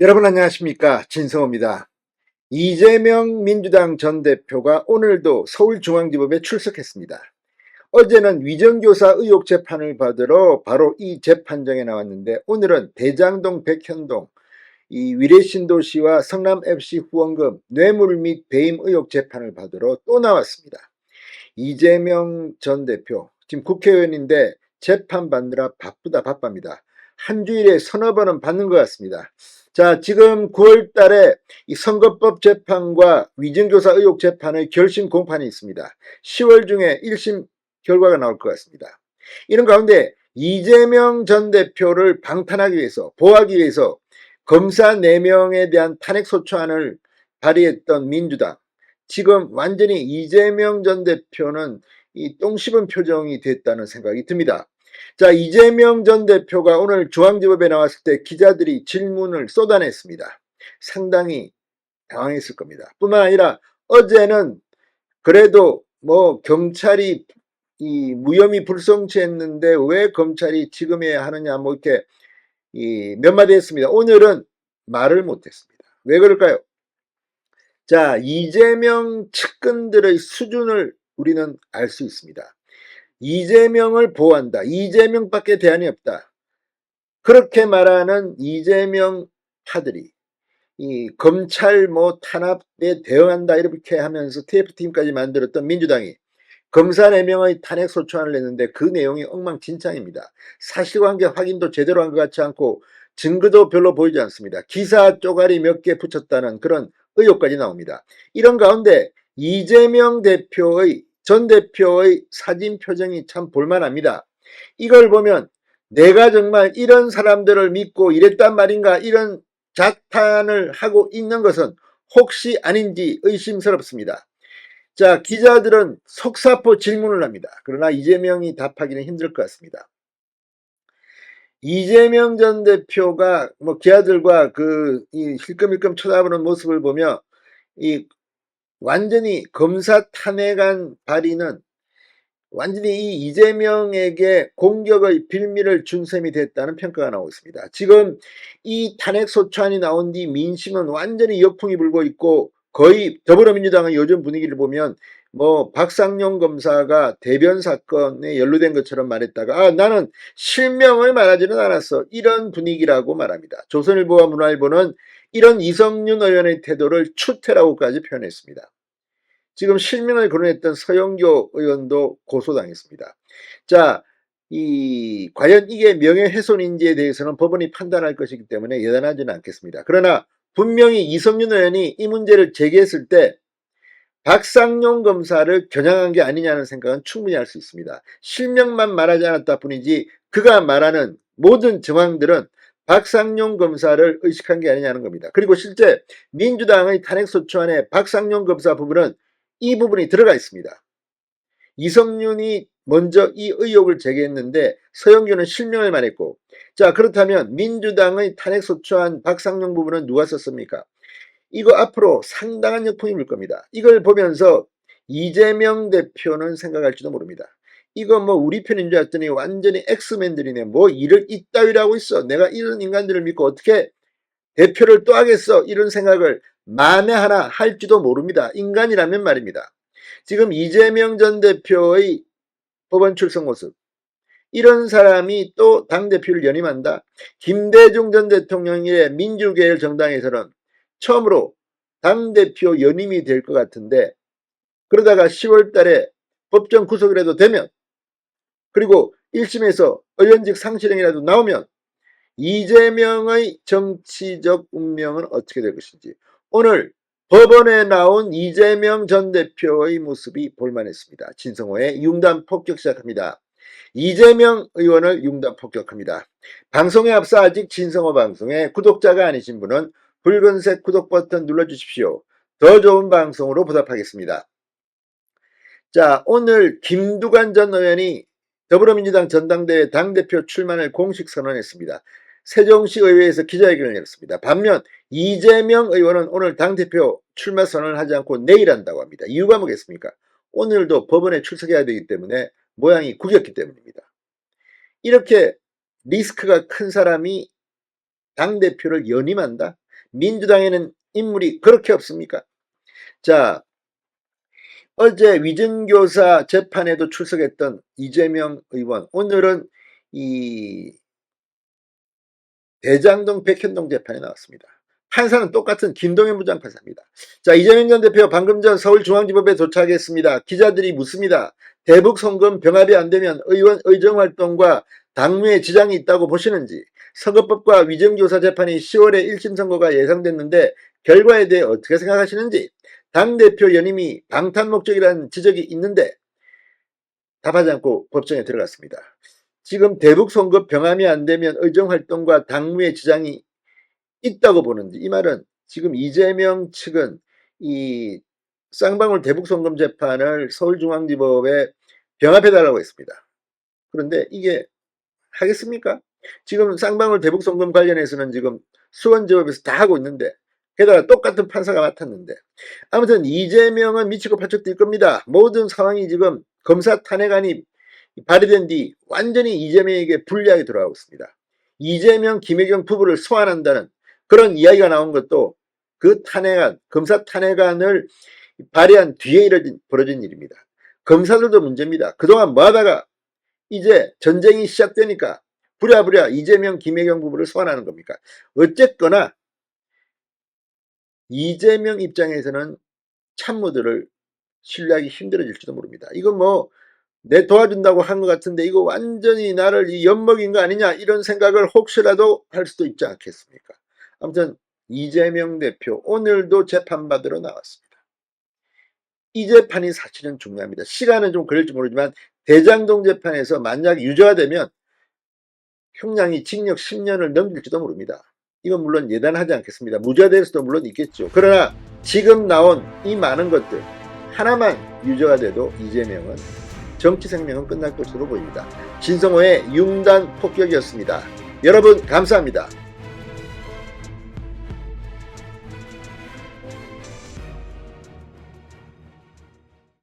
여러분 안녕하십니까, 진성호입니다. 이재명 민주당 전 대표가 오늘도 서울중앙지법에 출석했습니다. 어제는 위정교사 의혹 재판을 받으러 바로 이 재판정에 나왔는데, 오늘은 대장동 백현동 이 위례신도시와 성남FC 후원금 뇌물 및 배임 의혹 재판을 받으러 또 나왔습니다. 이재명 전 대표 지금 국회의원인데 재판 받느라 바쁩니다. 한 주일에 서너 번은 받는 것 같습니다. 자, 지금 9월 달에 이 선거법 재판과 위증교사 의혹 재판의 결심 공판이 있습니다. 10월 중에 1심 결과가 나올 것 같습니다. 이런 가운데 이재명 전 대표를 방탄하기 위해서, 보호하기 위해서 검사 4명에 대한 탄핵소추안을 발의했던 민주당, 지금 완전히 이재명 전 대표는 이 똥 씹은 표정이 됐다는 생각이 듭니다. 자, 이재명 전 대표가 오늘 중앙지법에 나왔을 때 기자들이 질문을 쏟아냈습니다. 상당히 당황했을 겁니다. 뿐만 아니라 어제는 그래도 경찰이 이 무혐의 불송치했는데 왜 검찰이 지금해야 하느냐 이렇게 몇 마디 했습니다. 오늘은 말을 못했습니다. 왜 그럴까요? 자, 이재명 측근들의 수준을 우리는 알 수 있습니다. 이재명을 보호한다. 이재명밖에 대안이 없다. 그렇게 말하는 이재명 파들이 이 검찰 탄압에 대응한다 이렇게 하면서 TF팀까지 만들었던 민주당이 검사 4명의 탄핵소추안을 냈는데 그 내용이 엉망진창입니다. 사실관계 확인도 제대로 한 것 같지 않고 증거도 별로 보이지 않습니다. 기사 쪼가리 몇 개 붙였다는 그런 의혹까지 나옵니다. 이런 가운데 이재명 전 대표의 사진 표정이 참 볼만합니다. 이걸 보면 내가 정말 이런 사람들을 믿고 이랬단 말인가, 이런 자탄을 하고 있는 것은 혹시 아닌지 의심스럽습니다. 자, 기자들은 속사포 질문을 합니다. 그러나 이재명이 답하기는 힘들 것 같습니다. 이재명 전 대표가 기자들과 이 힐끔힐끔 쳐다보는 모습을 보며 완전히 검사 탄핵안 발의는 완전히 이 이재명에게 공격의 빌미를 준 셈이 됐다는 평가가 나오고 있습니다. 지금 이 탄핵소추안이 나온 뒤 민심은 완전히 역풍이 불고 있고, 거의 더불어민주당의 요즘 분위기를 보면 박상용 검사가 대변 사건에 연루된 것처럼 말했다가 나는 실명을 말하지는 않았어, 이런 분위기라고 말합니다. 조선일보와 문화일보는 이런 이성윤 의원의 태도를 추태라고까지 표현했습니다. 지금 실명을 거론했던 서영교 의원도 고소당했습니다. 자, 과연 이게 명예훼손인지에 대해서는 법원이 판단할 것이기 때문에 예단하지는 않겠습니다. 그러나 분명히 이성윤 의원이 이 문제를 제기했을 때 박상용 검사를 겨냥한 게 아니냐는 생각은 충분히 할 수 있습니다. 실명만 말하지 않았다 뿐이지 그가 말하는 모든 정황들은 박상용 검사를 의식한 게 아니냐는 겁니다. 그리고 실제 민주당의 탄핵소추안에 박상용 검사 부분은 이 부분이 들어가 있습니다. 이성윤이 먼저 이 의혹을 제기했는데 서영교는 실명을 말했고, 자, 그렇다면 민주당의 탄핵소추안 박상용 부분은 누가 썼습니까? 이거 앞으로 상당한 역풍이 불 겁니다. 이걸 보면서 이재명 대표는 생각할지도 모릅니다. 이거 우리 편인 줄 알았더니 완전히 엑스맨들이네. 이를 이따위라고 있어. 내가 이런 인간들을 믿고 어떻게 대표를 또 하겠어, 이런 생각을 만에 하나 할지도 모릅니다. 인간이라면 말입니다. 지금 이재명 전 대표의 법원 출석 모습, 이런 사람이 또 당대표를 연임한다? 김대중 전 대통령의 민주계열 정당에서는 처음으로 당대표 연임이 될 것 같은데, 그러다가 10월 달에 법정 구속이라도 되면, 그리고 1심에서 의원직 상실행위라도 나오면 이재명의 정치적 운명은 어떻게 될 것인지, 오늘 법원에 나온 이재명 전 대표의 모습이 볼만했습니다. 진성호의 융단 폭격 시작합니다. 이재명 의원을 융단 폭격합니다. 방송에 앞서 아직 진성호 방송에 구독자가 아니신 분은 붉은색 구독 버튼 눌러주십시오. 더 좋은 방송으로 보답하겠습니다. 자, 오늘 김두관 전 의원이 더불어민주당 전당대회 당대표 출마를 공식 선언했습니다. 세종시 의회에서 기자회견을 열었습니다. 반면 이재명 의원은 오늘 당대표 출마 선언을 하지 않고 내일 한다고 합니다. 이유가 뭐겠습니까? 오늘도 법원에 출석해야 되기 때문에 모양이 구겼기 때문입니다. 이렇게 리스크가 큰 사람이 당대표를 연임한다? 민주당에는 인물이 그렇게 없습니까? 자, 어제 위증교사 재판에도 출석했던 이재명 의원, 오늘은 이 대장동 백현동 재판에 나왔습니다. 판사는 똑같은 김동연 부장판사입니다. 자, 이재명 전 대표 방금 전 서울중앙지법에 도착했습니다. 기자들이 묻습니다. 대북 송금 병합이 안 되면 의원 의정활동과 당무에 지장이 있다고 보시는지, 선거법과 위증교사 재판이 10월에 1심 선고가 예상됐는데 결과에 대해 어떻게 생각하시는지, 당대표 연임이 방탄 목적이라는 지적이 있는데 답하지 않고 법정에 들어갔습니다. 지금 대북 송금 병합이 안 되면 의정활동과 당무에 지장이 있다고 보는지, 이 말은 지금 이재명 측은 이 쌍방울 대북 송금 재판을 서울중앙지법에 병합해달라고 했습니다. 그런데 이게 하겠습니까? 지금 쌍방울 대북 송금 관련해서는 지금 수원지법에서 다 하고 있는데, 게다가 똑같은 판사가 맡았는데, 아무튼 이재명은 미치고 팔쩍 뛸 겁니다. 모든 상황이 지금 검사 탄핵안이 발의된 뒤 완전히 이재명에게 불리하게 돌아가고 있습니다. 이재명, 김혜경 부부를 소환한다는 그런 이야기가 나온 것도 그 탄핵안, 검사 탄핵안을 발의한 뒤에 벌어진 일입니다. 검사들도 문제입니다. 그동안 뭐 하다가 이제 전쟁이 시작되니까 부랴부랴 이재명, 김혜경 부부를 소환하는 겁니까? 어쨌거나 이재명 입장에서는 참모들을 신뢰하기 힘들어질지도 모릅니다. 이건 뭐 내 도와준다고 한 것 같은데 이거 완전히 나를 엿먹인 거 아니냐, 이런 생각을 혹시라도 할 수도 있지 않겠습니까? 아무튼 이재명 대표 오늘도 재판받으러 나왔습니다. 이 재판이 사실은 중요합니다. 시간은 좀 걸릴지 모르지만 대장동 재판에서 만약 유죄가 되면 형량이 징역 10년을 넘길지도 모릅니다. 이건 물론 예단하지 않겠습니다. 무죄가 될 수도 물론 있겠죠. 그러나 지금 나온 이 많은 것들 하나만 유죄가 돼도 이재명은 정치 생명은 끝날 것으로 보입니다. 진성호의 융단 폭격이었습니다. 여러분 감사합니다.